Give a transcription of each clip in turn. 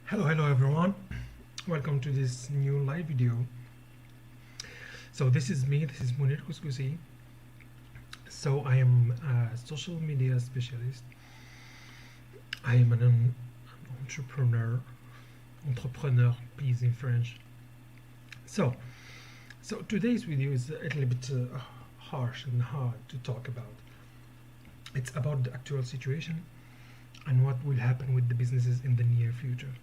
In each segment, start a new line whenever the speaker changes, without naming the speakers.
Hello everyone. Welcome to this new live video. So this is me, this is Munir Kousgousi. So I am a social media specialist. I am an entrepreneur, please in French. So today's video is a little bit harsh and hard to talk about. It's about the actual situation and what will happen with the businesses in the near future.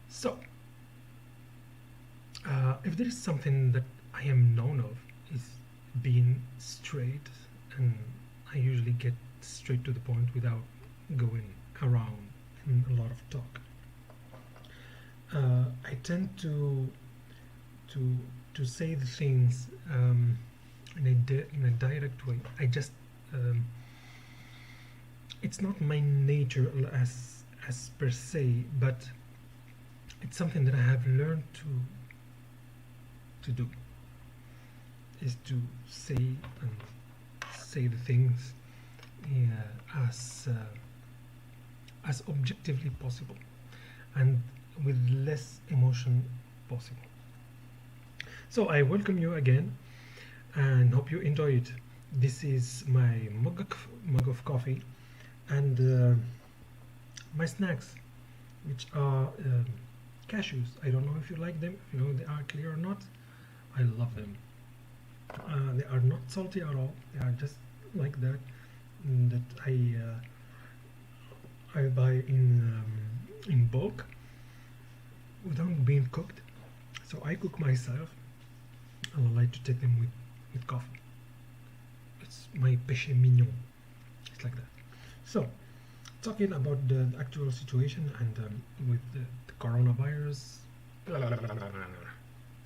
So, if there is something that I am known of, is being straight, and I usually get straight to the point without going around and a lot of talk. I tend to say the things in a direct way. It's not my nature as per se, but it's something that I have learned to do, is to say the things as objectively possible and with less emotion possible. So I welcome you again and hope you enjoy it. This is my mug of coffee and my snacks, which are cashews. I don't know if you like them, if you know they are clear or not. I love them. They are not salty at all. They are just like that. That I buy in bulk without being cooked. So I cook myself, and I like to take them with coffee. It's my péché mignon. It's like that. So, talking about the actual situation and with the coronavirus.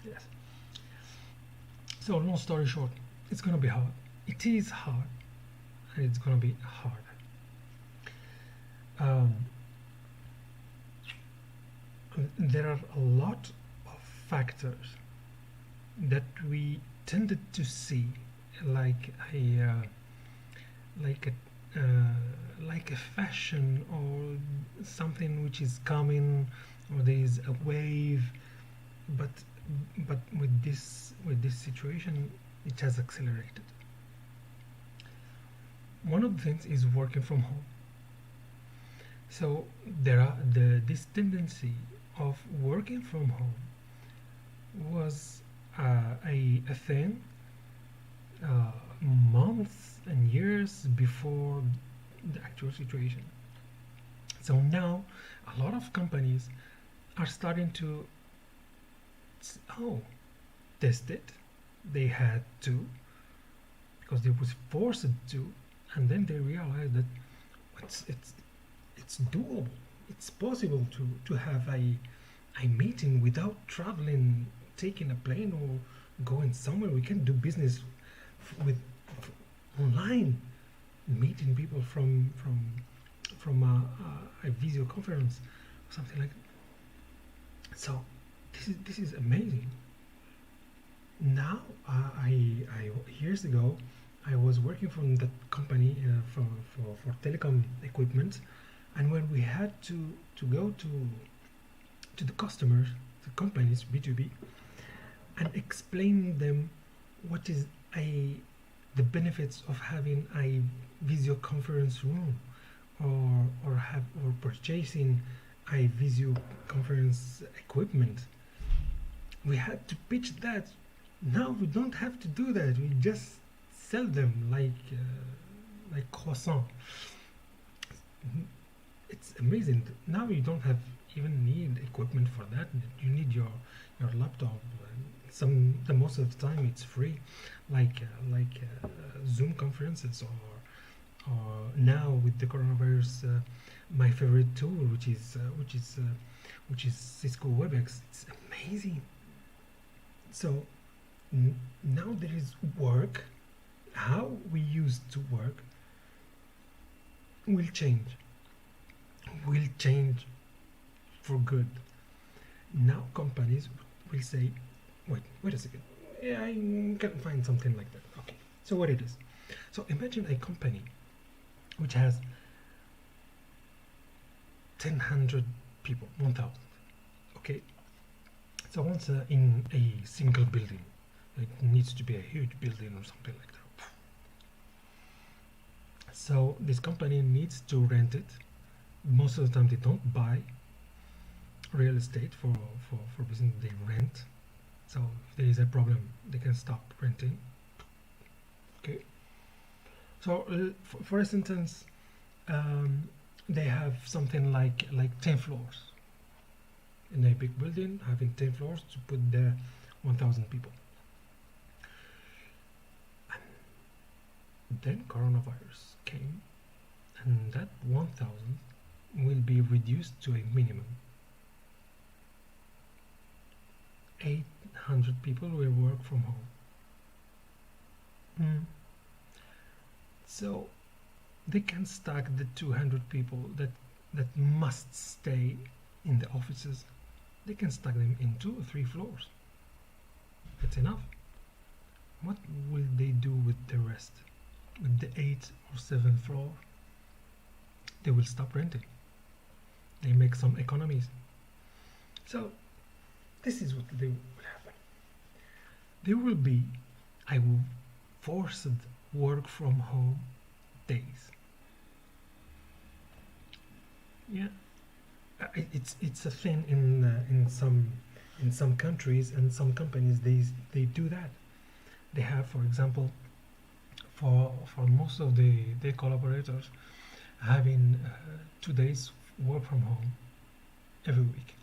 Yes. So long story short, it's gonna be hard. It is hard, and it's gonna be hard. Um, there are a lot of factors that we tended to see, like like a fashion or something which is coming, or there is a wave, but with this situation, it has accelerated. One of the things is working from home. So there are this tendency of working from home was a thing months and years before the actual situation. So now a lot of companies are starting to test it. They had to, because they was forced to, and then they realized that it's doable. It's possible to have a meeting without traveling, taking a plane or going somewhere. We can do business with online, meeting people from a video conference, something like that. So this is amazing. Now I years ago I was working from that company for telecom equipment, and when we had to go to the customers, the companies, B2B, and explain them what is the benefits of having a video conference room, or purchasing a video conference equipment. We had to pitch that. Now we don't have to do that. We just sell them like croissant. It's amazing. Now you don't have even need equipment for that. You need your laptop. The most of the time it's free, like Zoom conferences, or now with the coronavirus, my favorite tool, which is Cisco WebEx. It's amazing. So now there is work. How we used to work will change. Will change for good. Now companies will say, wait a second. Yeah, I can find something like that. Okay. So what it is? So imagine a company which has 10 people, 1,000. Okay, so once in a single building, it needs to be a huge building or something like that. So this company needs to rent it. Most of the time, they don't buy real estate for business, they rent. So if there is a problem, they can stop renting. Okay, so for instance, they have something like 10 floors in a big building, having 10 floors to put there 1,000 people. And then coronavirus came, and that 1,000 will be reduced to a minimum. 800 people will work from home. So they can stack the 200 people that must stay in the offices. They can stack them in 2 or 3 floors. That's enough. What will they do with the rest? With the 8th or 7th floor? They will stop renting. They make some economies. So this is what they will happen. There will be forced work from home days. Yeah, it's a thing in some countries and some companies. They do that. They have, for example, for most of their collaborators, having 2 days work from home every week.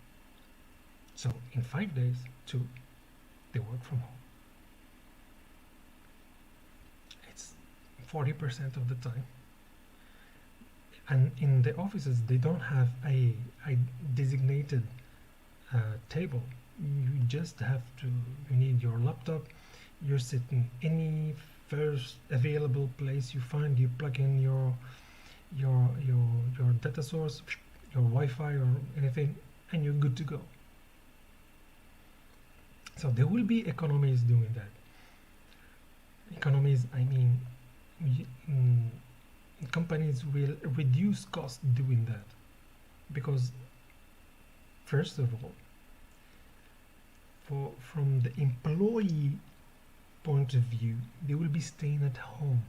So in 5 days, 2 they work from home. It's 40% of the time. And in the offices, they don't have a designated table. You just have to. You need your laptop. You sit in any first available place you find. You plug in your data source, your Wi-Fi or anything, and you're good to go. So there will be economies doing that. Economies, I mean, companies will reduce costs doing that, because first of all, from the employee point of view, they will be staying at home.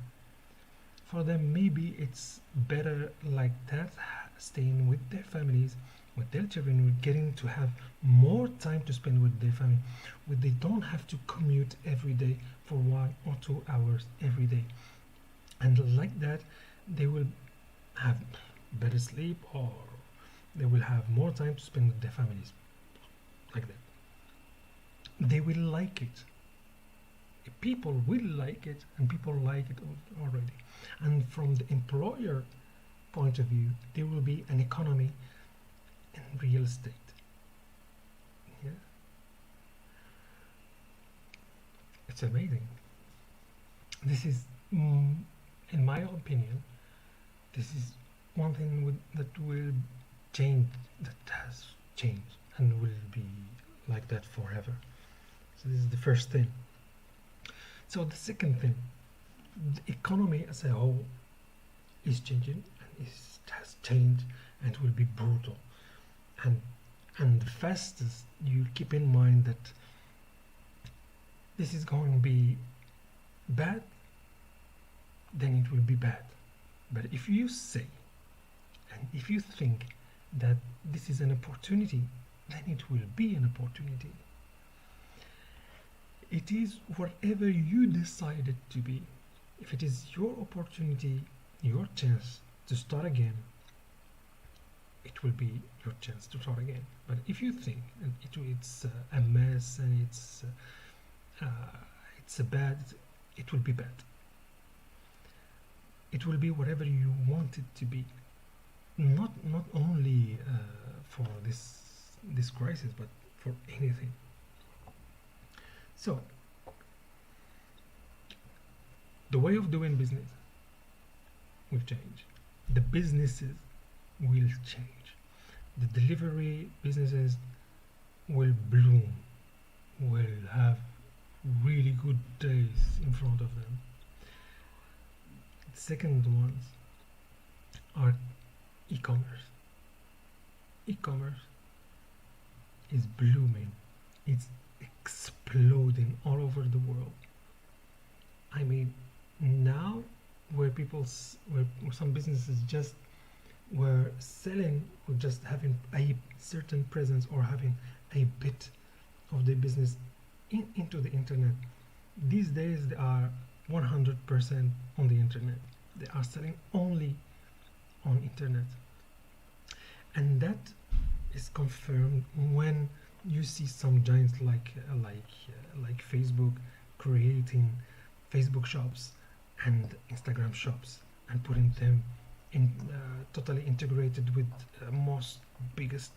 For them, maybe it's better like that, staying with their families, with their children, with getting to have more time to spend with their family, where they don't have to commute every day for 1 or 2 hours every day. And like that, they will have better sleep, or they will have more time to spend with their families. Like that. They will like it. People will like it, and people like it already. And from the employer point of view, there will be an economy in real estate. Yeah. It's amazing. This is, in my opinion, this is one thing that will change, that has changed, and will be like that forever. So this is the first thing. So the second thing, the economy as a whole is changing, and has changed, and will be brutal. And the fastest, you keep in mind that this is going to be bad, then it will be bad. But if you say, and if you think that this is an opportunity, then it will be an opportunity. It is whatever you decide it to be. If it is your opportunity, your chance to start again, it will be your chance to start again. But if you think and it's a mess, and it's a bad, it will be bad. It will be whatever you want it to be. Not only for this crisis, but for anything. So the way of doing business will change. The businesses will change. The delivery businesses will bloom, will have really good days in front of them. The second ones are e-commerce. e-commerce is blooming. It's exploding all over the world. I mean, now where where some businesses just were selling or just having a certain presence or having a bit of their business into the internet, these days they are 100% on the internet. They are selling only on internet, and that is confirmed when you see some giants like Facebook creating Facebook shops and Instagram shops and putting them in totally integrated with most biggest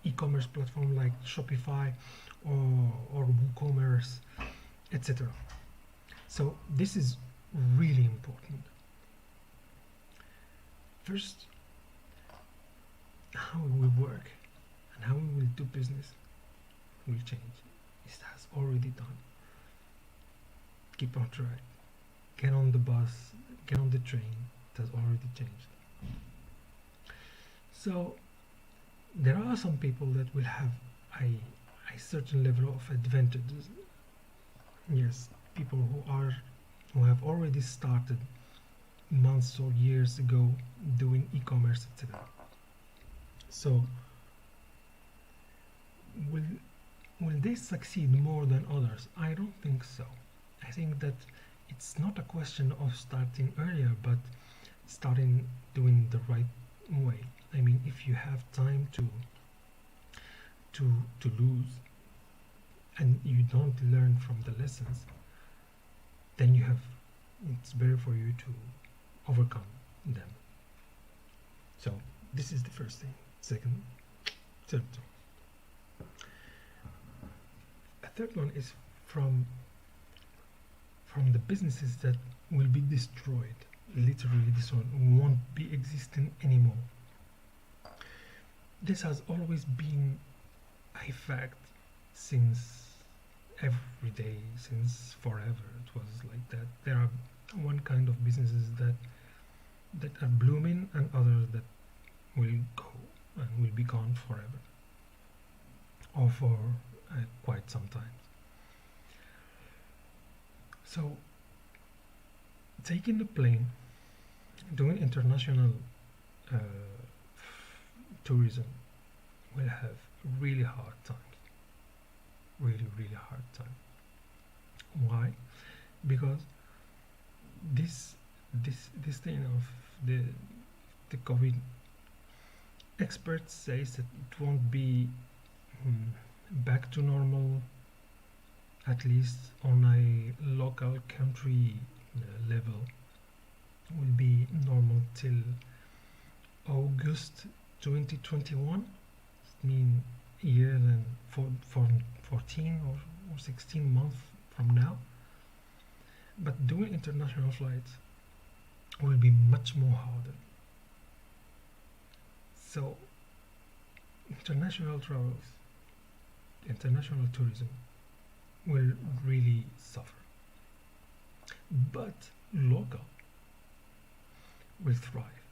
e-commerce platform like Shopify or WooCommerce, etc. So this is really important. First, how we work and how we will do business will change. It has already done. Keep on track. Get on the bus, get on the train. It has already changed. So there are some people that will have a certain level of advantages. Yes, people who have already started months or years ago doing e-commerce, etc. So will will they succeed more than others? I don't think so. I think that it's not a question of starting earlier, but starting doing the right way. I mean, if you have time to lose and you don't learn from the lessons, then it's better for you to overcome them. So this is the first thing. Third thing. A third one is from the businesses that will be destroyed. Literally, this one won't be existing anymore. This has always been a fact since every day, since forever. It was like that. There are one kind of businesses that are blooming and others that will go and will be gone forever or for quite some time. So taking the plane, doing international uh, tourism will have really hard times. Really hard time. Why? Because this thing of the COVID, experts say that it won't be back to normal, at least on a local country level. Will be normal till August 2021. It means a year and 14 or 16 months from now. But doing international flights will be much more harder. So international travels, international tourism will really suffer. But local will thrive.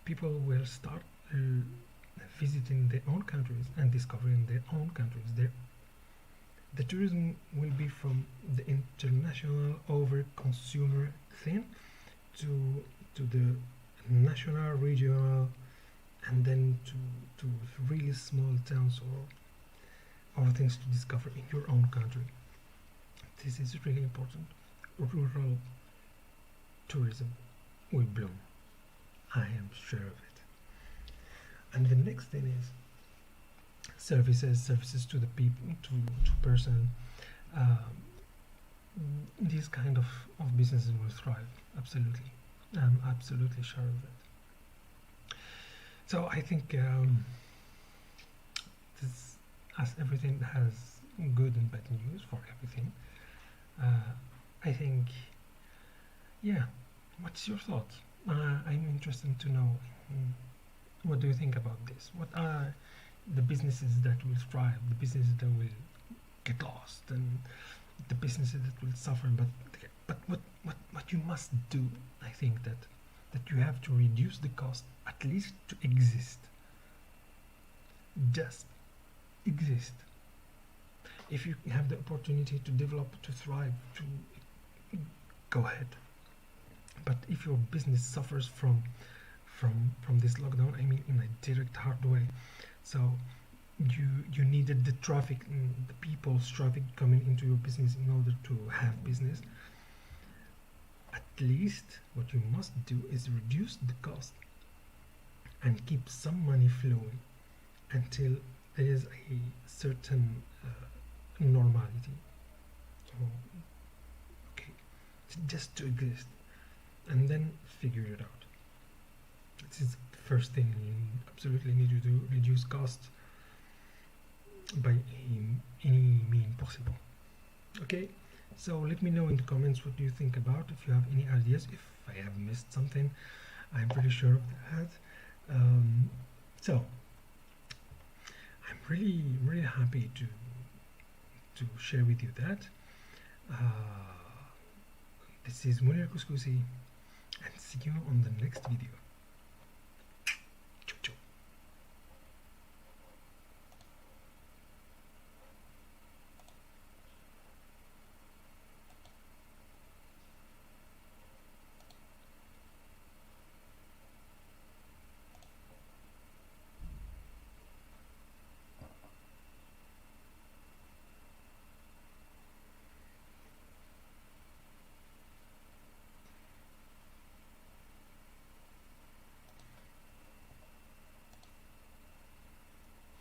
People will start visiting their own countries and discovering their own countries. The tourism will be from the international over consumer thing to the national, regional, and then to really small towns or things to discover in your own country. This is really important. Rural tourism will bloom. I am sure of it. And the next thing is services to the people, to person. These kind of businesses will thrive. Absolutely. I'm absolutely sure of it. So I think this, as everything has good and bad news for everything, I think, yeah, what's your thoughts? I'm interested to know, what do you think about this? What are the businesses that will thrive, the businesses that will get lost, and the businesses that will suffer? But what you must do, I think that you have to reduce the cost at least to exist. just exist. If you have the opportunity to develop, to thrive, to go ahead. But if your business suffers from this lockdown, I mean in a direct hard way, so you needed the traffic, the people's traffic coming into your business in order to have business, at least what you must do is reduce the cost and keep some money flowing until there is a certain normality. So, okay, just to exist, and then figure it out. This is the first thing you absolutely need to do: reduce costs by any means possible. Okay, so let me know in the comments what do you think about. If you have any ideas, if I have missed something, I'm pretty sure of that. So I'm really happy to share with you that. This is Munir Kouscouzi, and see you on the next video.